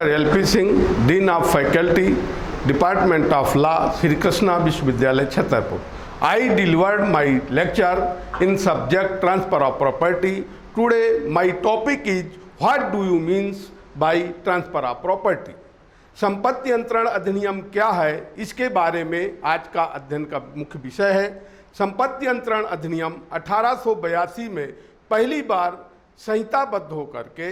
LP Singh, dean of faculty, department of law, Shri Krishna विश्वविद्यालय Chhatarpur. I delivered my lecture in subject transfer of property. Today my topic is what do you means by transfer of property. संपत्ति अंतरण अधिनियम क्या है, इसके बारे में आज का अध्ययन का मुख्य विषय है. संपत्ति अंतरण अधिनियम 1882 में पहली बार संहिताबद्ध होकर के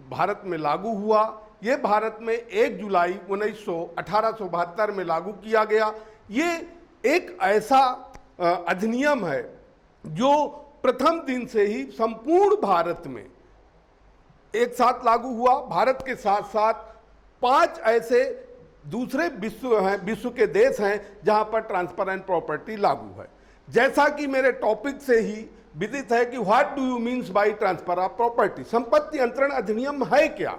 भारत में लागू हुआ. ये भारत में 1 जुलाई 1872 में लागू किया गया. ये एक ऐसा अधिनियम है जो प्रथम दिन से ही संपूर्ण भारत में एक साथ लागू हुआ. भारत के साथ साथ 5 ऐसे दूसरे विश्व के देश हैं जहां पर ट्रांसफर एंड प्रॉपर्टी लागू है. जैसा कि मेरे टॉपिक से ही विदित है कि what do you means by transfer of property. संपत्ति अंतरण अधिनियम है क्या?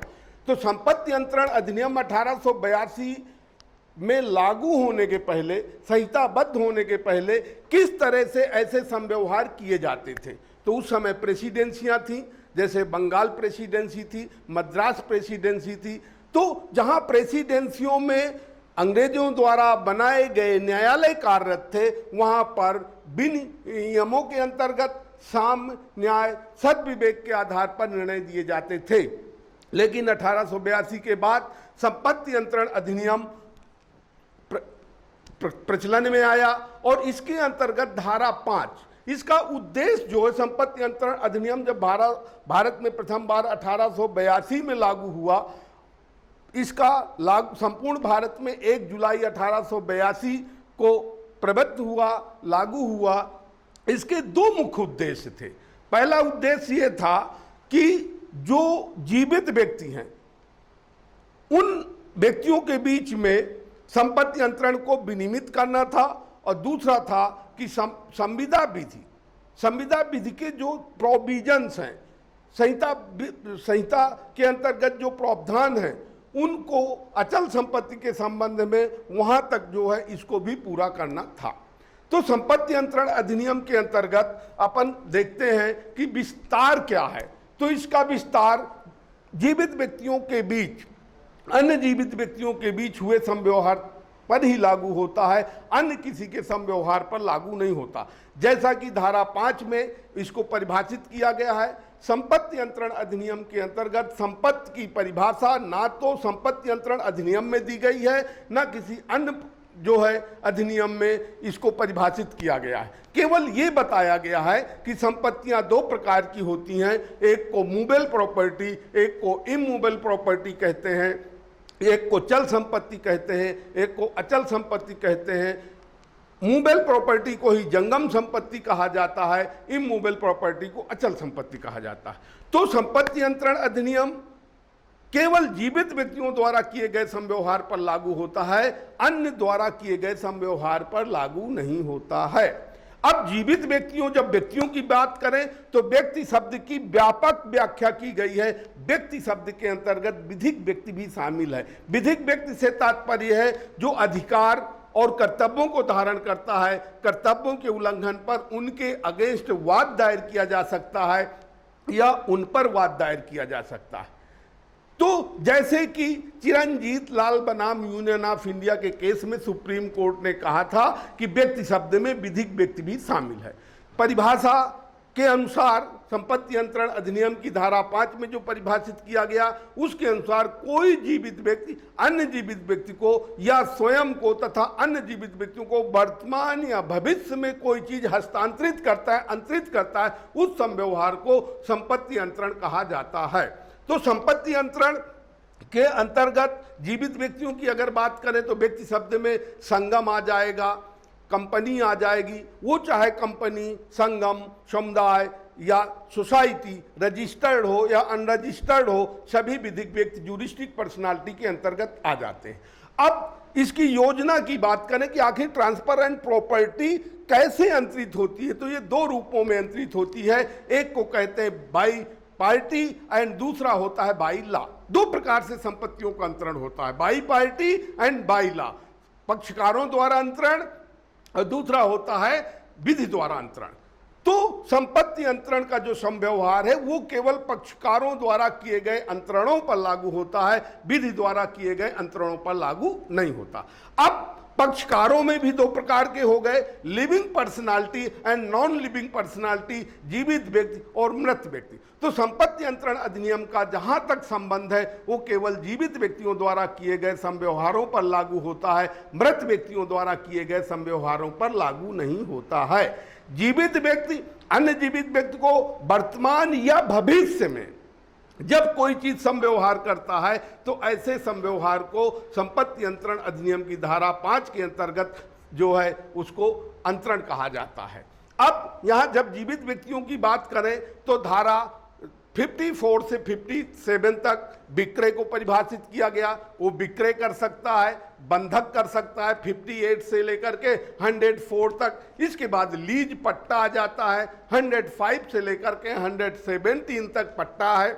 तो संपत्ति अंतरण अधिनियम 1882 में लागू होने के पहले, संहिताबद्ध होने के पहले किस तरह से ऐसे संव्यवहार किए जाते थे. तो उस समय प्रेसिडेंसियां थीं, जैसे बंगाल प्रेसिडेंसी थी, मद्रास प्रेसिडेंसी थी. तो जहां प्रेसिडेंसियों में अंग्रेजों द्वारा बनाए गए न्यायालय कार्यरत थे, वहां पर बिन नियमों के अंतर्गत साम्य, न्याय, सद्विवेक के आधार पर निर्णय दिए जाते थे. लेकिन 1882 के बाद संपत्ति अंतरण अधिनियम प्रचलन में आया और इसके अंतर्गत धारा 5, इसका उद्देश्य जो है, संपत्ति अंतरण अधिनियम जब भारत में प्रथम बार 1882 में लागू हुआ, इसका लागू संपूर्ण भारत में 1 जुलाई 1882 को प्रबद्ध हुआ, लागू हुआ. इसके 2 मुख्य उद्देश्य थे. पहला उद्देश्य ये था कि जो जीवित व्यक्ति हैं उन व्यक्तियों के बीच में संपत्ति अंतरण को विनियमित करना था, और दूसरा था कि संविदा विधि के जो प्रोविजंस हैं, संहिता के अंतर्गत जो प्रावधान हैं, उनको अचल संपत्ति के संबंध में वहां तक जो है इसको भी पूरा करना था. तो संपत्ति अंतरण अधिनियम के अंतर्गत अपन देखते हैं कि विस्तार क्या है. तो इसका विस्तार जीवित व्यक्तियों के बीच अन्य जीवित व्यक्तियों के बीच हुए संव्यवहार पर ही लागू होता है, अन्य किसी के संव्यवहार पर लागू नहीं होता. जैसा कि धारा 5 में इसको परिभाषित किया गया है. संपत्ति अंतरण अधिनियम के अंतर्गत संपत्ति की परिभाषा ना तो संपत्ति अंतरण अधिनियम में दी गई है, ना किसी अन्य जो है अधिनियम में इसको परिभाषित किया गया है. केवल ये बताया गया है कि संपत्तियां 2 प्रकार की होती हैं. एक को मूवेबल प्रॉपर्टी, एक को इमूवेबल प्रॉपर्टी कहते हैं. एक को चल संपत्ति कहते हैं, एक को अचल संपत्ति कहते हैं. मूवेबल प्रॉपर्टी को ही जंगम संपत्ति कहा जाता है, इमूवेबल प्रॉपर्टी को अचल संपत्ति कहा जाता है. तो संपत्ति अंतरण अधिनियम केवल जीवित व्यक्तियों द्वारा किए गए संव्यवहार पर लागू होता है, अन्य द्वारा किए गए संव्यवहार पर लागू नहीं होता है. अब जीवित जब व्यक्तियों की बात करें तो व्यक्ति शब्द की व्यापक व्याख्या की गई है. व्यक्ति शब्द के अंतर्गत विधिक व्यक्ति भी शामिल है. विधिक व्यक्ति से तात्पर्य है जो अधिकार और कर्तव्यों को धारण करता है. कर्तव्यों के उल्लंघन पर उनके अगेंस्ट वाद दायर किया जा सकता है या उन पर वाद दायर किया जा सकता है. तो जैसे कि चिरंजीत लाल बनाम यूनियन ऑफ इंडिया के केस में सुप्रीम कोर्ट ने कहा था कि व्यक्ति शब्द में विधिक व्यक्ति भी शामिल है. परिभाषा के अनुसार संपत्ति अंतरण अधिनियम की धारा 5 में जो परिभाषित किया गया, उसके अनुसार कोई जीवित व्यक्ति अन्य जीवित व्यक्ति को या स्वयं को तथा अन्य जीवित व्यक्तियों को वर्तमान या भविष्य में कोई चीज हस्तांतरित करता है, अंतरित करता है, उस संव्यवहार को संपत्ति अंतरण कहा जाता है. तो संपत्ति अंतरण के अंतर्गत जीवित व्यक्तियों की अगर बात करें तो व्यक्ति शब्द में संगम आ जाएगा, कंपनी आ जाएगी. वो चाहे कंपनी, संगम, समुदाय या सोसाइटी रजिस्टर्ड हो या अनरजिस्टर्ड हो, सभी विधिक व्यक्ति ज्यूरिस्टिक पर्सनालिटी के अंतर्गत आ जाते हैं. अब इसकी योजना की बात करें कि आखिर ट्रांसफर एंड प्रॉपर्टी कैसे अंतरित होती है, तो ये 2 रूपों में अंतरित होती है. एक को कहते हैं बाई पार्टी एंड दूसरा होता है बाई लॉ. 2 प्रकार से संपत्तियों का अंतरण होता है, bi party and by law. पक्षकारों द्वारा अंतरण और दूसरा होता है विधि द्वारा अंतरण. तो संपत्ति अंतरण का जो समव्यवहार है वो केवल पक्षकारों द्वारा किए गए अंतरणों पर लागू होता है, विधि द्वारा किए गए अंतरणों पर लागू नहीं होता। अब पक्षकारों में भी दो प्रकार के हो गए, living personality and non living personality, जीवित व्यक्ति और मृत व्यक्ति। तो संपत्ति अंतरण अधिनियम का जहां तक संबंध है वो केवल जीवित व्यक्तियों द्वारा किए गए समव्यवहारों पर लागू होता है, मृत व्यक्तियों द्वारा किए गए समव्यवहारों पर लागू नहीं होता है। जीवित व्यक्ति अन्य जीवित व्यक्ति को वर्तमान या भविष्य में जब कोई चीज समव्यवहार करता है तो ऐसे समव्यवहार को संपत्ति अंतरण अधिनियम की धारा 5 के अंतर्गत जो है उसको अंतरण कहा जाता है। अब यहां जब जीवित व्यक्तियों की बात करें तो धारा 54 से 57 तक विक्रय को परिभाषित किया गया। वो विक्रय कर सकता है, बंधक कर सकता है 58 से लेकर के 104 तक। इसके बाद लीज पट्टा आ जाता है, 105 से लेकर के 117 तक पट्टा है।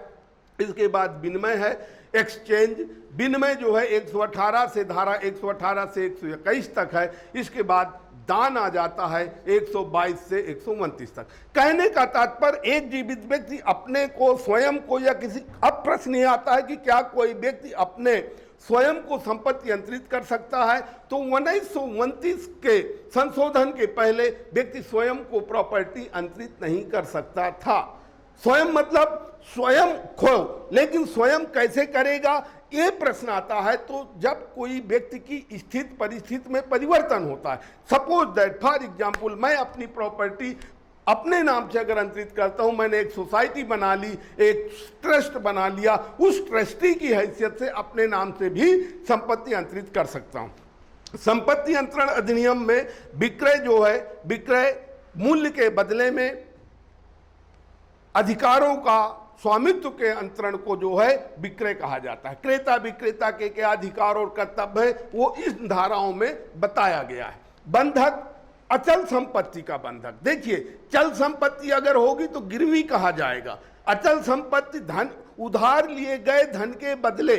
इसके बाद विनिमय है, एक्सचेंज। विनिमय जो है 118 से धारा 118 से 121 तक है। इसके बाद दान आ जाता है 122 से 129 तक। कहने का तात्पर्य एक जीवित व्यक्ति अपने को स्वयं को या किसी, अब प्रश्न ये आता है कि क्या कोई व्यक्ति अपने स्वयं को संपत्ति अंतरित कर सकता है? तो 1929 के संशोधन के पहले व्यक्ति स्वयं को प्रॉपर्टी अंतरित नहीं कर सकता था। स्वयं मतलब स्वयं खो, लेकिन स्वयं कैसे करेगा ये प्रश्न आता है। तो जब कोई व्यक्ति की स्थिति परिस्थिति में परिवर्तन होता है, सपोज दैट फॉर एग्जांपल मैं अपनी प्रॉपर्टी अपने नाम से अगर अंतरित करता हूं, मैंने एक सोसाइटी बना ली, एक ट्रस्ट बना लिया, उस ट्रस्टी की हैसियत से अपने नाम से भी संपत्ति अंतरित कर सकता हूं। संपत्ति अंतरण अधिनियम में विक्रय जो है, विक्रय मूल्य के बदले में अधिकारों का स्वामित्व के अंतरण को जो है विक्रय कहा जाता है। क्रेता विक्रेता के क्या अधिकार और कर्तव्य है वो इस धाराओं में बताया गया है। बंधक, अचल संपत्ति का बंधक। देखिए, चल संपत्ति अगर होगी तो गिरवी कहा जाएगा। अचल संपत्ति धन, उधार लिए गए धन के बदले,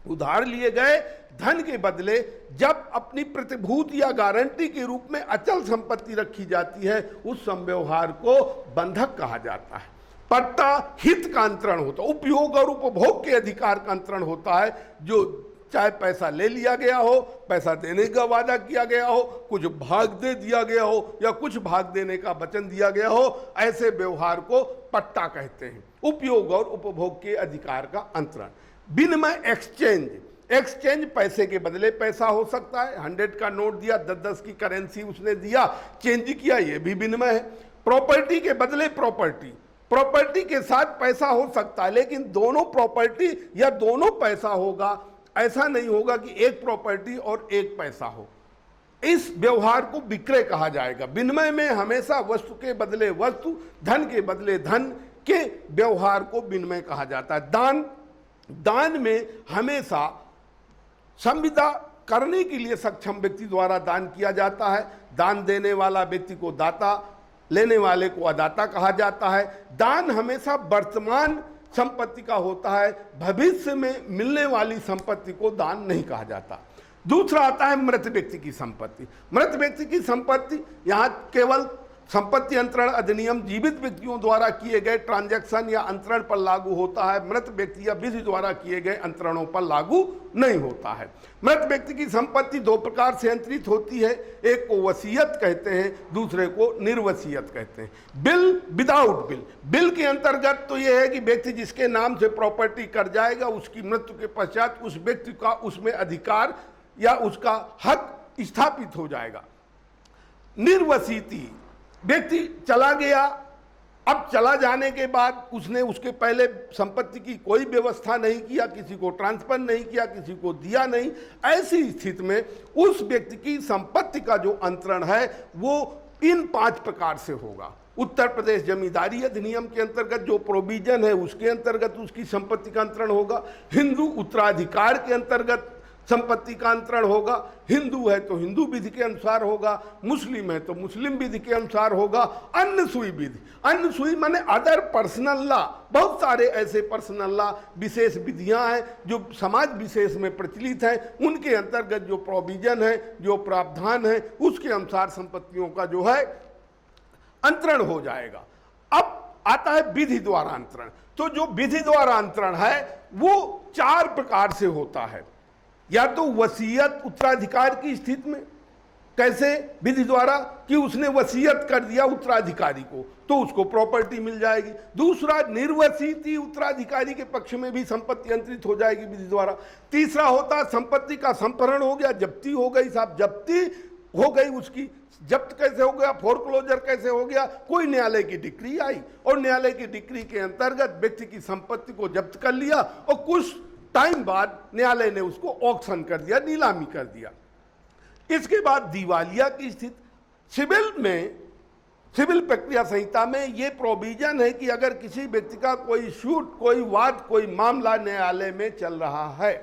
उधार लिए गए धन के बदले जब अपनी प्रतिभूत या गारंटी के रूप में अचल संपत्ति रखी जाती है, उस समव्यवहार को बंधक कहा जाता है। पट्टा हित का अंतरण होता है, उपयोग और उपभोग के अधिकार का अंतरण होता है। जो चाहे पैसा ले लिया गया हो, पैसा देने का वादा किया गया हो, कुछ भाग दे दिया गया हो या कुछ भाग देने का वचन दिया गया हो, ऐसे व्यवहार को पट्टा कहते हैं। उपयोग और उपभोग के अधिकार का अंतरण। विनिमय, एक्सचेंज। एक्सचेंज पैसे के बदले पैसा हो सकता है। 100 का नोट दिया, 10-10 की करेंसी उसने दिया, चेंज किया, ये भी विनिमय है। प्रॉपर्टी के बदले प्रॉपर्टी, प्रॉपर्टी के साथ पैसा हो सकता है, लेकिन दोनों प्रॉपर्टी या दोनों पैसा होगा। ऐसा नहीं होगा कि एक प्रॉपर्टी और एक पैसा हो। इस व्यवहार को विक्रय कहा जाएगा। विनिमय में हमेशा वस्तु के बदले वस्तु, धन के बदले धन के व्यवहार को विनिमय कहा जाता है। दान, दान में हमेशा संविदा करने के लिए सक्षम व्यक्ति द्वारा दान किया जाता है। दान देने वाला व्यक्ति को दाता, लेने वाले को अदाता कहा जाता है। दान हमेशा वर्तमान संपत्ति का होता है, भविष्य में मिलने वाली संपत्ति को दान नहीं कहा जाता। दूसरा आता है मृत व्यक्ति की संपत्ति। मृत व्यक्ति की संपत्ति, यहाँ केवल संपत्ति अंतरण अधिनियम जीवित व्यक्तियों द्वारा किए गए ट्रांजैक्शन या अंतरण पर लागू होता है, मृत व्यक्ति या विधि द्वारा किए गए अंतरणों पर लागू नहीं होता है। मृत व्यक्ति की संपत्ति दो प्रकार से अंतरित होती है, एक को वसीयत कहते हैं, दूसरे को निर्वसीयत कहते हैं। Bill, without bill. बिल के अंतर्गत तो यह है कि व्यक्ति जिसके नाम से प्रॉपर्टी कर जाएगा, उसकी मृत्यु के पश्चात उस व्यक्ति का उसमें अधिकार या उसका हक स्थापित हो जाएगा। निर्वसीति, व्यक्ति चला गया, अब चला जाने के बाद उसने उसके पहले संपत्ति की कोई व्यवस्था नहीं किया, किसी को ट्रांसफर नहीं किया, किसी को दिया नहीं। ऐसी स्थिति में उस व्यक्ति की संपत्ति का जो अंतरण है वो इन 5 प्रकार से होगा। उत्तर प्रदेश जमींदारी अधिनियम के अंतर्गत जो प्रोविजन है उसके अंतर्गत उसकी संपत्ति का अंतरण होगा। हिंदू उत्तराधिकार के अंतर्गत संपत्ति का अंतरण होगा। हिंदू है तो हिंदू विधि के अनुसार होगा, मुस्लिम है तो मुस्लिम विधि के अनुसार होगा। अन्य सुई विधि, अन्य सुई माने अदर पर्सनल लॉ, बहुत सारे ऐसे पर्सनल लॉ विशेष विधियां हैं जो समाज विशेष में प्रचलित हैं, उनके अंतर्गत जो प्रोविजन है, जो प्रावधान है, उसके अनुसार संपत्तियों का जो है अंतरण हो जाएगा। अब आता है विधि द्वारा अंतरण। तो जो विधि द्वारा अंतरण है वो 4 प्रकार से होता है। या तो वसीयत उत्तराधिकार की स्थिति में, कैसे? विधि द्वारा कि उसने वसीयत कर दिया उत्तराधिकारी को तो उसको प्रॉपर्टी मिल जाएगी। दूसरा, निर्वसित उत्तराधिकारी के पक्ष में भी संपत्ति अंतरित हो जाएगी विधि द्वारा। तीसरा होता संपत्ति का संपहरण हो गया, जब्ती हो गई साहब, जब्ती हो गई उसकी। जब्त कैसे हो गया? फोरक्लोजर कैसे हो गया? कोई न्यायालय की डिक्री आई और न्यायालय की डिक्री के अंतर्गत व्यक्ति की संपत्ति को जब्त कर लिया और कुछ टाइम बाद न्यायालय ने उसको ऑक्शन कर दिया, नीलामी कर दिया। इसके बाद दिवालिया की स्थिति। सिविल प्रक्रिया संहिता में यह प्रोविजन है कि अगर किसी व्यक्ति का कोई सूट, कोई वाद, कोई मामला न्यायालय में चल रहा है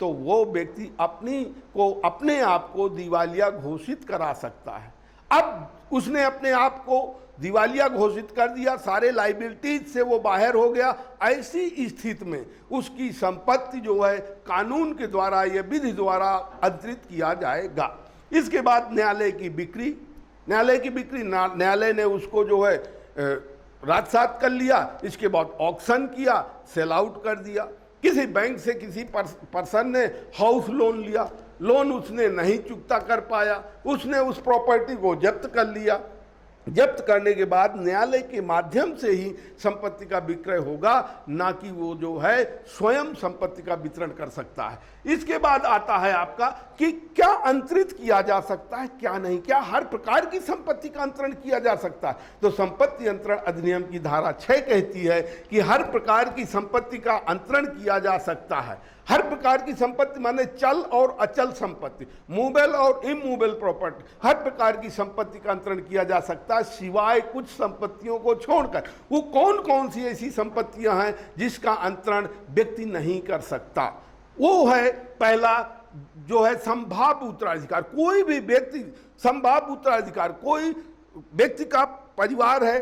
तो वो व्यक्ति अपने आप को दिवालिया घोषित करा सकता है। अब उसने अपने आप को दिवालिया घोषित कर दिया, सारे लाइबिलिटीज से वो बाहर हो गया। ऐसी स्थिति में उसकी संपत्ति जो है कानून के द्वारा या विधि द्वारा अंतरित किया जाएगा। इसके बाद न्यायालय की बिक्री। न्यायालय ने उसको जो है राजसात कर लिया। इसके बाद ऑक्शन किया, सेल आउट कर दिया। किसी बैंक से किसी पर्सन ने हाउस लोन लिया, लोन उसने नहीं चुकता कर पाया, उसने उस प्रॉपर्टी को जब्त कर लिया। जब्त करने के बाद न्यायालय के माध्यम से ही संपत्ति का विक्रय होगा, ना कि वो जो है स्वयं संपत्ति का वितरण कर सकता है। इसके बाद आता है आपका कि क्या अंतरित किया जा सकता है, क्या नहीं, क्या हर प्रकार की संपत्ति का अंतरण किया जा सकता है। तो संपत्ति अंतरण अधिनियम की धारा 6 कहती है कि हर प्रकार की संपत्ति का अंतरण किया जा सकता है। हर प्रकार की संपत्ति माने चल और अचल संपत्ति, मूवेबल और इमूवेबल प्रॉपर्टी, हर प्रकार की संपत्ति का अंतरण किया जा सकता है सिवाय कुछ संपत्तियों को छोड़कर। वो कौन कौन सी ऐसी संपत्तियां हैं जिसका अंतरण व्यक्ति नहीं कर सकता? वो है पहला जो है संभाव्य उत्तराधिकार। कोई भी व्यक्ति संभाव्य उत्तराधिकार, कोई व्यक्ति का परिवार है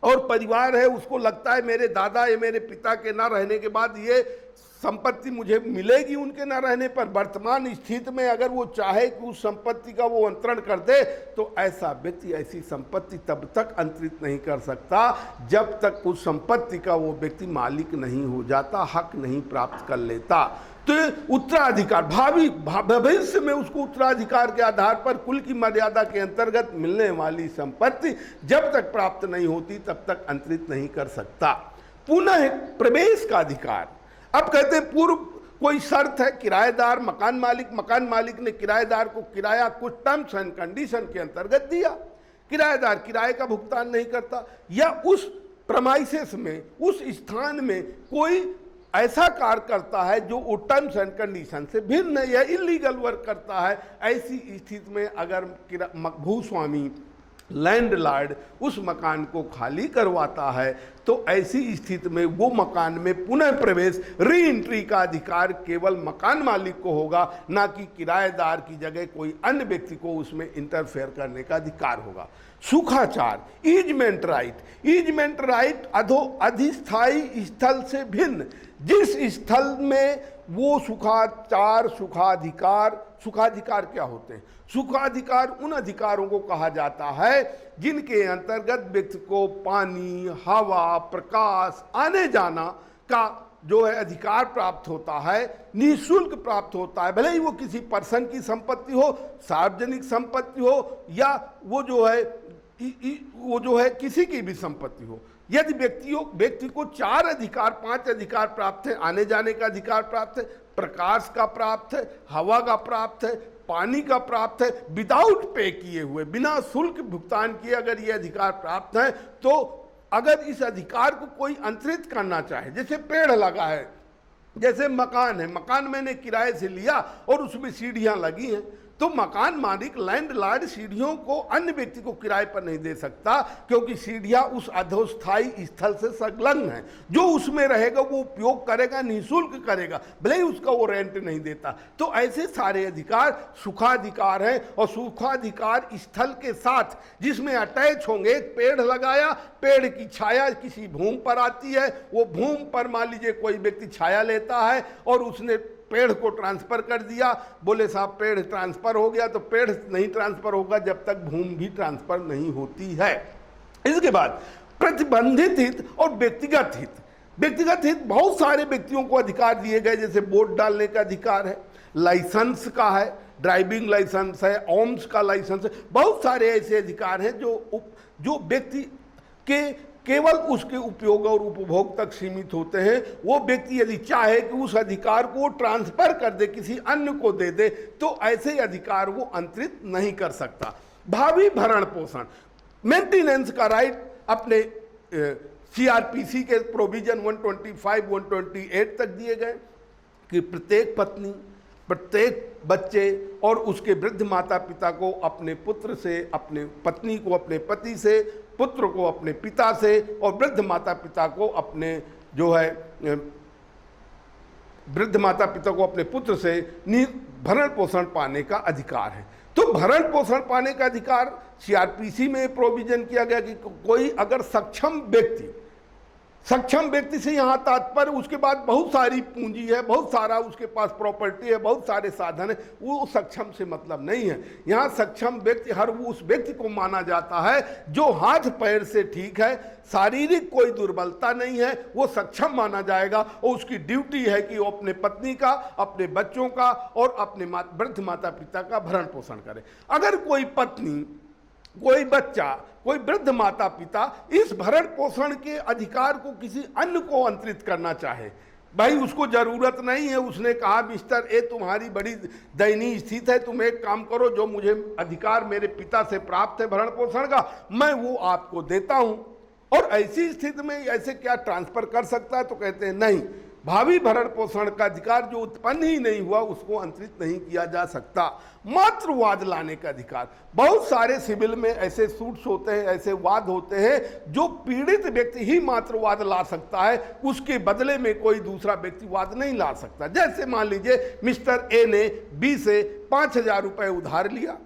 और परिवार है, उसको लगता है मेरे दादा या मेरे पिता के ना रहने के बाद ये संपत्ति मुझे मिलेगी उनके ना रहने पर। वर्तमान स्थिति में अगर वो चाहे कि उस संपत्ति का वो अंतरण कर दे तो ऐसा व्यक्ति ऐसी संपत्ति तब तक अंतरित नहीं कर सकता जब तक उस संपत्ति का वो व्यक्ति मालिक नहीं हो जाता, हक नहीं प्राप्त कर लेता। तो उत्तराधिकार भविष्य में उसको उत्तराधिकार के आधार पर कुल की मर्यादा के अंतर्गत मिलने वाली संपत्ति जब तक प्राप्त नहीं होती तब तक अंतरित नहीं कर सकता। पुनः प्रवेश का अधिकार। अब कहते हैं पूर्व कोई शर्त है, किराएदार मकान मालिक ने किराएदार को किराया कुछ टर्म्स एंड कंडीशन के अंतर्गत दिया, किराएदार किराए का भुगतान नहीं करता, या उस प्रमाइसेस में, उस स्थान में कोई ऐसा कार्य करता है जो वो टर्म्स एंड कंडीशन से भिन्न है या इलीगल वर्क करता है, ऐसी स्थिति में अगर भूस्वामी लैंडलॉर्ड उस मकान को खाली करवाता है तो ऐसी स्थिति में वो मकान में पुनः प्रवेश, री एंट्री का अधिकार केवल मकान मालिक को होगा, ना कि किराएदार की जगह कोई अन्य व्यक्ति को उसमें इंटरफेयर करने का अधिकार होगा। सुखाचार, ईजमेंट राइट अधिस्थायी स्थल से भिन्न, जिस स्थल में वो सुखाधिकार क्या होते हैं? सुखाधिकार उन अधिकारों को कहा जाता है जिनके अंतर्गत व्यक्ति को पानी, हवा, प्रकाश, आने जाना का जो है अधिकार प्राप्त होता है, निःशुल्क प्राप्त होता है। भले ही वो किसी पर्सन की संपत्ति हो, सार्वजनिक संपत्ति हो, या वो जो है किसी की भी संपत्ति हो। यदि व्यक्ति को 4 अधिकार 5 अधिकार प्राप्त है, आने जाने का अधिकार प्राप्त है, प्रकाश का प्राप्त है, हवा का प्राप्त है, पानी का प्राप्त है, विदाउट पे किए हुए, बिना शुल्क भुगतान किए अगर ये अधिकार प्राप्त है, तो अगर इस अधिकार को कोई अंतरित करना चाहे, जैसे पेड़ लगा है, जैसे मकान है, मकान मैंने किराए से लिया और उसमें सीढ़ियां लगी हैं, तो मकान मालिक लैंडलॉर्ड सीढ़ियों को अन्य व्यक्ति को किराए पर नहीं दे सकता, क्योंकि सीढ़ियां उस अधोस्थायी स्थल से संलग्न हैं। जो उसमें रहेगा वो उपयोग करेगा, निःशुल्क करेगा, भले ही उसका वो रेंट नहीं देता। तो ऐसे सारे अधिकार सुखाधिकार हैं, और सुखाधिकार स्थल के साथ जिसमें अटैच होंगे। एक पेड़ लगाया, पेड़ की छाया किसी भूमि पर आती है, वो भूमि पर मान लीजिए कोई व्यक्ति छाया लेता है और उसने पेड़ को ट्रांसफर कर दिया, बोले साहब पेड़ ट्रांसफर हो गया, तो पेड़ नहीं ट्रांसफर होगा जब तक भूमि भी ट्रांसफर नहीं होती है। इसके बाद प्रतिबंधित हित और व्यक्तिगत हित। व्यक्तिगत हित बहुत सारे व्यक्तियों को अधिकार दिए गए, जैसे वोट डालने का अधिकार है, लाइसेंस का है, ड्राइविंग लाइसेंस है, ऑर्म्स का लाइसेंस है, बहुत सारे ऐसे अधिकार हैं जो व्यक्ति के केवल उसके उपयोग और उपभोग तक सीमित होते हैं। वो व्यक्ति यदि चाहे कि उस अधिकार को ट्रांसफर कर दे, किसी अन्य को दे दे, तो ऐसे अधिकार वो अंतरित नहीं कर सकता। भावी भरण पोषण, मेंटेनेंस का राइट अपने सीआरपीसी के प्रोविजन 125, 128 तक दिए गए कि प्रत्येक पत्नी, प्रत्येक बच्चे और उसके वृद्ध माता पिता को अपने पुत्र से, अपने पत्नी को अपने पति से, पुत्र को अपने पिता से और वृद्ध माता पिता को अपने जो है वृद्ध माता पिता को अपने पुत्र से भरण पोषण पाने का अधिकार है। तो भरण पोषण पाने का अधिकार सीआरपीसी में प्रोविजन किया गया कि कोई अगर सक्षम व्यक्ति से यहाँ तात्पर्य उसके बाद बहुत सारी पूंजी है, बहुत सारा उसके पास प्रॉपर्टी है, बहुत सारे साधन है, वो सक्षम से मतलब नहीं है। यहाँ सक्षम व्यक्ति हर वो उस व्यक्ति को माना जाता है जो हाथ पैर से ठीक है, शारीरिक कोई दुर्बलता नहीं है, वो सक्षम माना जाएगा और उसकी ड्यूटी है कि वो अपने पत्नी का, अपने बच्चों का और अपने वृद्ध माता पिता का भरण पोषण करे। अगर कोई पत्नी, कोई बच्चा, कोई वृद्ध माता पिता इस भरण पोषण के अधिकार को किसी अन्य को अंतरित करना चाहे, भाई उसको जरूरत नहीं है, उसने कहा मिस्टर ए तुम्हारी बड़ी दयनीय स्थिति है, तुम एक काम करो, जो मुझे अधिकार मेरे पिता से प्राप्त है भरण पोषण का, मैं वो आपको देता हूं, और ऐसी स्थिति में ऐसे क्या ट्रांसफर कर सकता है? तो कहते हैं नहीं, भावी भरण पोषण का अधिकार जो उत्पन्न ही नहीं हुआ उसको अंतरित नहीं किया जा सकता। मातृवाद लाने का अधिकार, बहुत सारे सिविल में ऐसे सूट्स होते हैं, ऐसे वाद होते हैं जो पीड़ित व्यक्ति ही मातृवाद ला सकता है, उसके बदले में कोई दूसरा व्यक्ति वाद नहीं ला सकता। जैसे मान लीजिए मिस्टर ए ने बी से 5,000 रुपए उधार लिया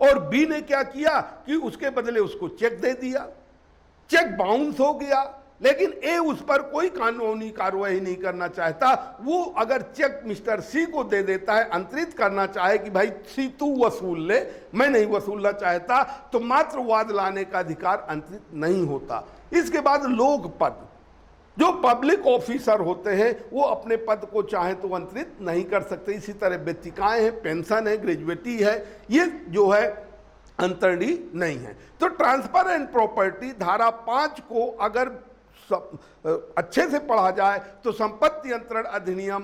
और बी ने क्या किया कि उसके बदले उसको चेक दे दिया, चेक बाउंस हो गया, लेकिन ए उस पर कोई कानूनी कार्रवाई नहीं करना चाहता। वो अगर चेक मिस्टर सी को दे देता है, अंतरित करना चाहे कि भाई सी तू वसूल ले, मैं नहीं वसूलना चाहता, तो मातृवाद लाने का अधिकार अंतरित नहीं होता। इसके बाद लोक पद, जो पब्लिक ऑफिसर होते हैं वो अपने पद को चाहे तो अंतरित नहीं कर सकते। इसी तरह वेतिकाएं हैं, पेंशन है, ग्रेजुएटी है, ये जो है अंतरणी नहीं है। तो ट्रांसफर एंड प्रॉपर्टी धारा 5 को अगर अच्छे से पढ़ा जाए तो संपत्ति अंतरण अधिनियम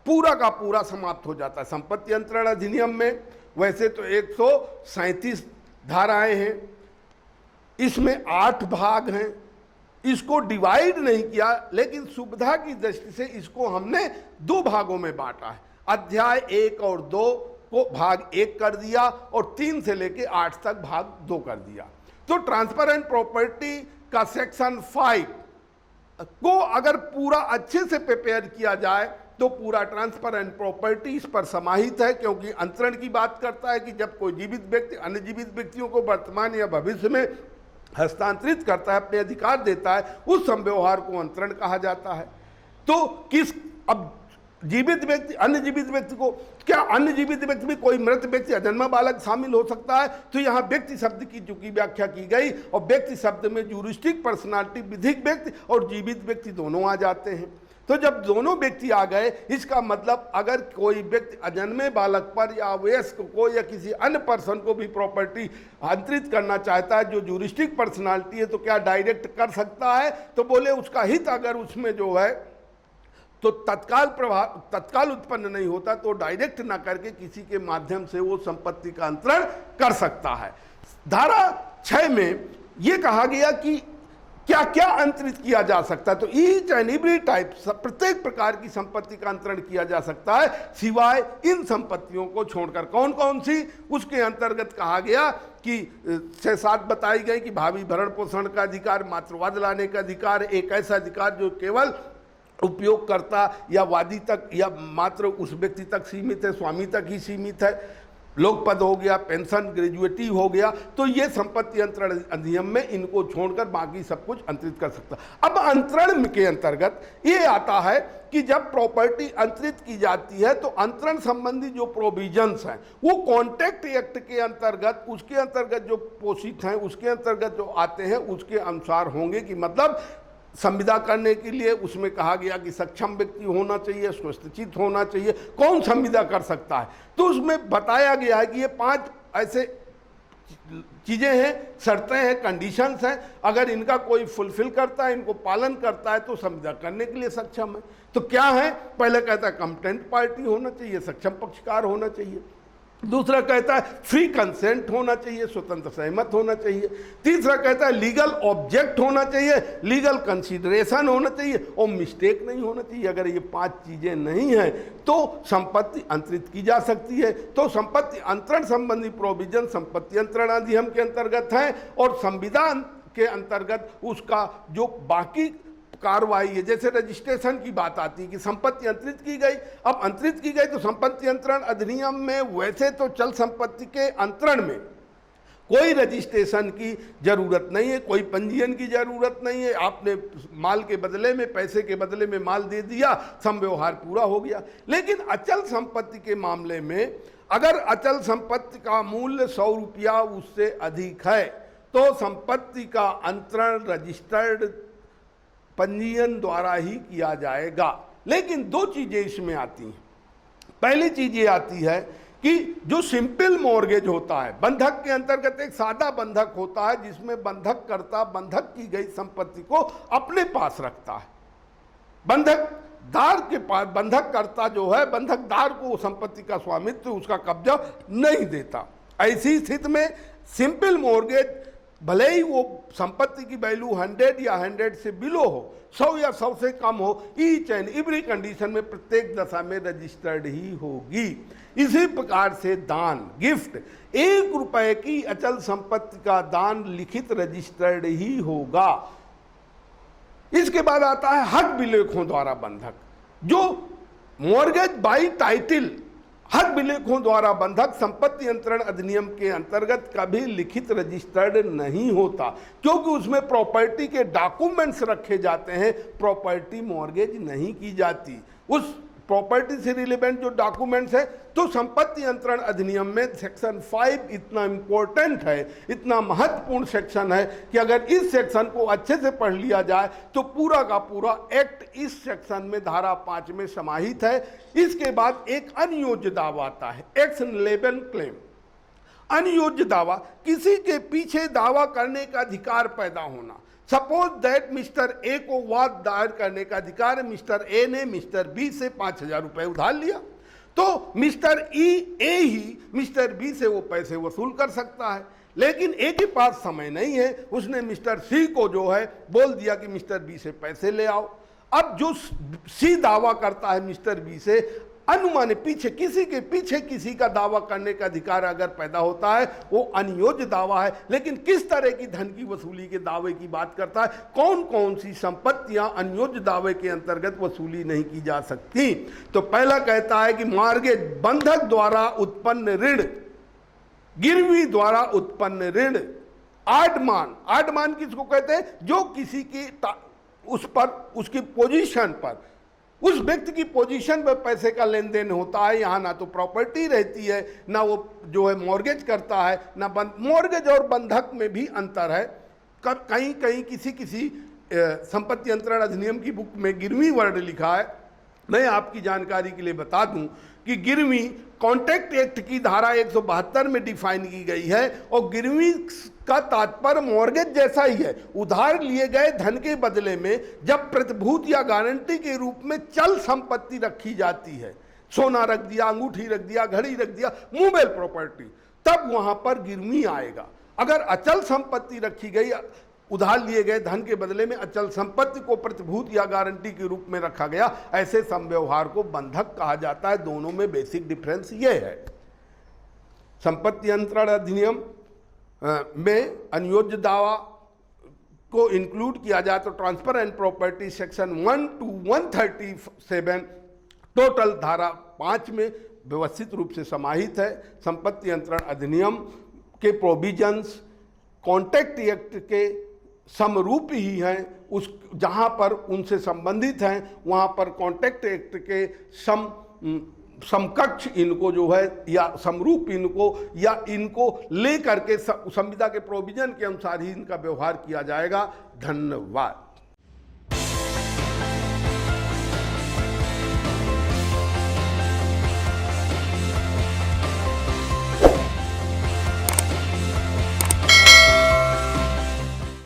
पूरा का पूरा समाप्त हो जाता है। संपत्ति अंतरण अधिनियम में वैसे तो 137 धाराएं हैं, इसमें 8 भाग हैं, इसको डिवाइड नहीं किया, लेकिन सुविधा की दृष्टि से इसको हमने 2 भागों में बांटा है। अध्याय 1 और 2 को भाग 1 कर दिया और 3 से लेके 8 तक भाग 2 कर दिया। तो ट्रांसफर एंड प्रॉपर्टी का सेक्शन 5 को अगर पूरा अच्छे से प्रिपेयर किया जाए तो पूरा ट्रांसफर एंड प्रॉपर्टी इस पर समाहित है, क्योंकि अंतरण की बात करता है कि जब कोई जीवित व्यक्ति अन्य जीवित व्यक्तियों को वर्तमान या भविष्य में हस्तांतरित करता है, अपने अधिकार देता है, उस संव्यवहार को अंतरण कहा जाता है। तो किस अब जीवित व्यक्ति अन्य जीवित व्यक्ति को, क्या अन्य जीवित व्यक्ति में कोई मृत व्यक्ति अजन्मा बालक शामिल हो सकता है? तो यहाँ व्यक्ति शब्द की चूंकि व्याख्या की गई और व्यक्ति शब्द में ज्यूरिस्टिक पर्सनालिटी, विधिक व्यक्ति और जीवित व्यक्ति दोनों आ जाते हैं। तो जब दोनों व्यक्ति आ गए, इसका मतलब अगर कोई व्यक्ति अजन्मे बालक पर या वयस्क को या किसी अन्य पर्सन को भी प्रॉपर्टी अंतरित करना चाहता है जो ज्यूरिस्टिक पर्सनालिटी है, तो क्या डायरेक्ट कर सकता है? तो बोले उसका हित अगर उसमें जो है तो तत्काल उत्पन्न नहीं होता, तो डायरेक्ट ना करके किसी के माध्यम से वो संपत्ति का अंतरण कर सकता है। धारा 6 में ये कहा गया कि क्या क्या अंतरित किया जा सकता है। तो ईच एंड एवरी टाइप, प्रत्येक प्रकार की संपत्ति का अंतरण किया जा सकता है सिवाय इन संपत्तियों को छोड़कर। कौन कौन सी? उसके अंतर्गत कहा गया कि 6-7 बताई गई कि भावी भरण पोषण का अधिकार, मातृवाद लाने का अधिकार, एक ऐसा अधिकार जो केवल उपयोगकर्ता या वादी तक या मात्र उस व्यक्ति तक सीमित है, स्वामी तक ही सीमित है, लोक पद हो गया, पेंशन, ग्रेजुएटी हो गया, तो ये संपत्ति अंतरण अधिनियम में इनको छोड़कर बाकी सब कुछ अंतरित कर सकता। अब अंतरण के अंतर्गत ये आता है कि जब प्रॉपर्टी अंतरित की जाती है तो अंतरण संबंधी जो प्रोविजंस हैं वो कॉन्ट्रैक्ट एक्ट के अंतर्गत, उसके अंतर्गत जो पोषित हैं, उसके अंतर्गत जो आते हैं उसके अनुसार होंगे। कि मतलब संविदा करने के लिए उसमें कहा गया कि सक्षम व्यक्ति होना चाहिए, स्वस्थित होना चाहिए, कौन संविदा कर सकता है। तो उसमें बताया गया है कि ये 5 ऐसे चीजें हैं, शर्तें हैं, कंडीशंस हैं, अगर इनका कोई फुलफिल करता है, इनको पालन करता है तो संविदा करने के लिए सक्षम है। तो क्या है, पहले कहता है कंप्टेंट पार्टी होना चाहिए, सक्षम पक्षकार होना चाहिए। दूसरा कहता है फ्री कंसेंट होना चाहिए, स्वतंत्र सहमत होना चाहिए। तीसरा कहता है लीगल ऑब्जेक्ट होना चाहिए, लीगल कंसीडरेशन होना चाहिए और मिस्टेक नहीं होना चाहिए। अगर ये 5 चीजें नहीं हैं तो संपत्ति अंतरित की जा सकती है। तो संपत्ति अंतरण संबंधी प्रोविजन संपत्ति अंतरण अधिनियम के अंतर्गत है और संविधान के अंतर्गत उसका जो बाकी कार्रवाई है, जैसे रजिस्ट्रेशन की बात आती है कि संपत्ति अंतरित की गई। अब अंतरित की गई तो संपत्ति अंतरण अधिनियम में वैसे तो चल संपत्ति के अंतरण में कोई रजिस्ट्रेशन की जरूरत नहीं है, कोई पंजीयन की जरूरत नहीं है। आपने माल के बदले में, पैसे के बदले में माल दे दिया, समव्यवहार पूरा हो गया। लेकिन अचल संपत्ति के मामले में अगर अचल संपत्ति का मूल्य 100 रुपया उससे अधिक है तो संपत्ति का अंतरण रजिस्टर्ड पंजीयन द्वारा ही किया जाएगा। लेकिन 2 चीजें इसमें आती हैं। पहली चीज ये आती है कि जो सिंपल मॉर्गेज होता है, बंधक के अंतर्गत एक सादा बंधक होता है जिसमें बंधक करता बंधक की गई संपत्ति को अपने पास रखता है। बंधकदार के पास, बंधक करता जो है बंधकदार को संपत्ति का स्वामित्व, उसका कब्जा नहीं देता। ऐसी स्थिति में सिंपल मॉर्गेज भले ही वो संपत्ति की वैल्यू 100 या 100 से बिलो हो, 100 या 100 से कम हो, ईच एंड एवरी कंडीशन में प्रत्येक दशा में रजिस्टर्ड ही होगी। इसी प्रकार से दान, गिफ्ट, 1 रुपए की अचल संपत्ति का दान लिखित रजिस्टर्ड ही होगा। इसके बाद आता है हक विलेखों द्वारा बंधक। जो मॉर्गेज बाई टाइटिल हक विलेखों द्वारा बंधक संपत्ति अंतरण अधिनियम के अंतर्गत कभी लिखित रजिस्टर्ड नहीं होता, क्योंकि उसमें प्रॉपर्टी के डॉक्यूमेंट्स रखे जाते हैं, प्रॉपर्टी मॉर्गेज नहीं की जाती। उस प्रॉपर्टी से रिलेवेंट जो डॉक्यूमेंट्स है, तो संपत्ति अंतरण अधिनियम में सेक्शन 5 इतना इंपॉर्टेंट है, इतना महत्वपूर्ण सेक्शन है कि अगर इस सेक्शन को अच्छे से पढ़ लिया जाए तो पूरा का पूरा एक्ट इस सेक्शन में धारा 5 में समाहित है। इसके बाद एक अनियोज्य दावा आता है, एक्शनेबल क्लेम। अनियोज्य दावा, किसी के पीछे दावा करने का अधिकार पैदा होना। सपोज दैट मिस्टर ए को वाद दायर करने का अधिकार है। मिस्टर ए ने मिस्टर बी से 5000 रुपए उधार लिया, तो मिस्टर ए ही मिस्टर बी से वो पैसे वसूल कर सकता है। लेकिन ए के पास समय नहीं है, उसने मिस्टर सी को जो है बोल दिया कि मिस्टर बी से पैसे ले आओ। अब जो सी दावा करता है मिस्टर बी से, अनुमानित पीछे किसी के पीछे किसी का दावा करने का अधिकार अगर पैदा होता है, वो अनियोज्य दावा है। लेकिन किस तरह की धन की वसूली के दावे की बात करता है, कौन कौन सी संपत्तियां अनियोज्य दावे के अंतर्गत वसूली नहीं की जा सकती। तो पहला कहता है कि मॉर्गेज, बंधक द्वारा उत्पन्न ऋण, गिरवी द्वारा उत्पन्न ऋण, आडमान। आडमान किसको कहते हैं, जो किसी की उस पर, उसकी पोजीशन पर, उस व्यक्ति की पोजीशन पर पैसे का लेन देन होता है। यहाँ ना तो प्रॉपर्टी रहती है, ना वो जो है मॉर्गेज करता है, ना मॉर्गेज और बंधक में भी अंतर है। कहीं कहीं किसी संपत्ति अंतरण अधिनियम की बुक में गिरवी वर्ड लिखा है। मैं आपकी जानकारी के लिए बता दूं कि गिरवी कॉन्ट्रैक्ट एक्ट की धारा 172 में डिफाइन की गई है और गिरवी का तात्पर्य मॉर्गेज जैसा ही है। उधार लिए गए धन के बदले में जब प्रतिभूत या गारंटी के रूप में चल संपत्ति रखी जाती है, सोना रख दिया, अंगूठी रख दिया, घड़ी रख दिया, मूवेबल प्रॉपर्टी, तब वहां पर गिरवी आएगा। अगर अचल संपत्ति रखी गई, उधार लिए गए धन के बदले में अचल संपत्ति को प्रतिभूत या गारंटी के रूप में रखा गया, ऐसे समव्यवहार को बंधक कहा जाता है। दोनों में बेसिक डिफरेंस ये है। संपत्ति अंतरण अधिनियम में अनियोज्य दावा को इंक्लूड किया जाए तो transfer and property section 1 to 137 total धारा 5 में व्यवस्थित रूप से समाहित है। संपत्ति अंतरण अधिनियम के प्रोविजंस कॉन्ट्रैक्ट एक्ट के समरूप ही हैं, उस जहां पर उनसे संबंधित हैं वहां पर कॉन्ट्रैक्ट एक्ट के समकक्ष इनको जो है या समरूप इनको या इनको ले करके संविदा के प्रोविजन के अनुसार ही इनका व्यवहार किया जाएगा। धन्यवाद।